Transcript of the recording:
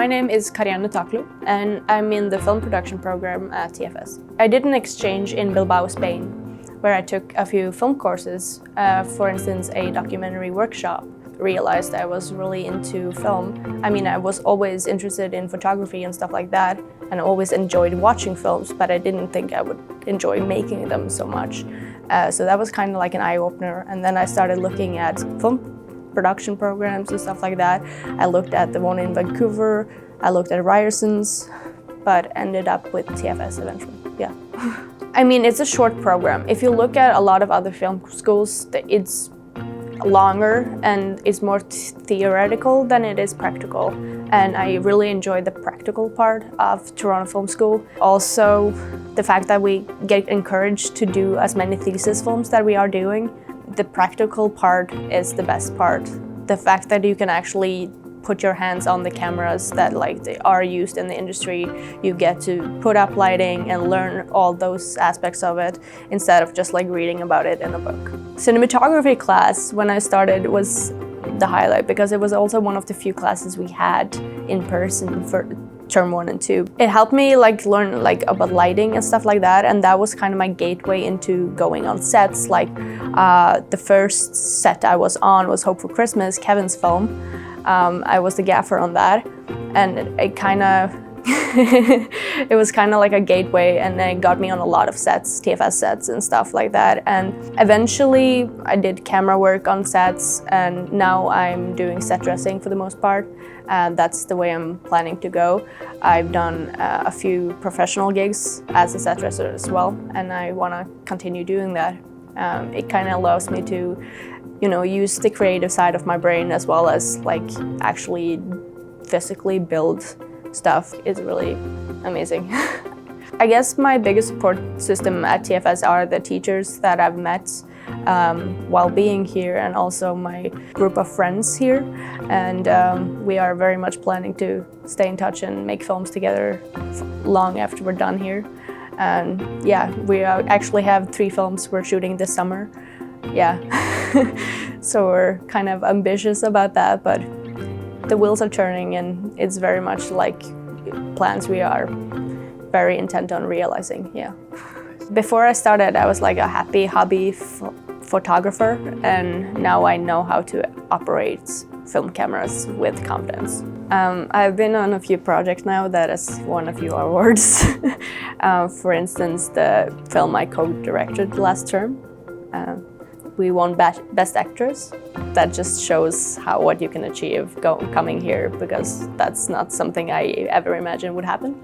My name is Karianne Taklo, and I'm in the film production program at TFS. I did an exchange in Bilbao, Spain, where I took a few film courses, for instance, a documentary workshop. Realized I was really into film. I mean, I was always interested in photography and stuff like that, and always enjoyed watching films, but I didn't think I would enjoy making them so much. So that was kind of like an eye-opener, and then I started looking at film production programs and stuff like that. I looked at the one in Vancouver, I looked at Ryerson's, but ended up with TFS eventually, yeah. I mean, it's a short program. If you look at a lot of other film schools, it's longer and it's more theoretical than it is practical. And I really enjoyed the practical part of Toronto Film School. Also, the fact that we get encouraged to do as many thesis films that we are doing. The practical part is the best part. The fact that you can actually put your hands on the cameras that they are used in the industry. You get to put up lighting and learn all those aspects of it instead of just reading about it in a book. Cinematography class, when I started, was the highlight because it was also one of the few classes we had in person for term 1 and 2. It helped me learn about lighting and stuff like that, and that was kind of my gateway into going on sets. The first set I was on was Hope for Christmas, Kevin's film. I was the gaffer on that, and it kind of it was kind of like a gateway, and it got me on a lot of sets, TFS sets and stuff like that. And eventually I did camera work on sets, and now I'm doing set dressing for the most part. And that's the way I'm planning to go. I've done a few professional gigs as a set dresser as well, and I want to continue doing that. It kind of allows me to use the creative side of my brain as well as actually physically build stuff. Is really amazing. I guess my biggest support system at TFS are the teachers that I've met while being here, and also my group of friends here. And we are very much planning to stay in touch and make films together long after we're done here. And yeah, we actually have 3 films we're shooting this summer. Yeah, so we're kind of ambitious about that, but the wheels are turning, and it's very much plans we are very intent on realizing, yeah. Before I started, I was a happy hobby photographer, and now I know how to operate film cameras with confidence. I've been on a few projects now that has won a few awards. For instance, the film I co-directed last term. We won Best Actress. That just shows what you can achieve coming here, because that's not something I ever imagined would happen.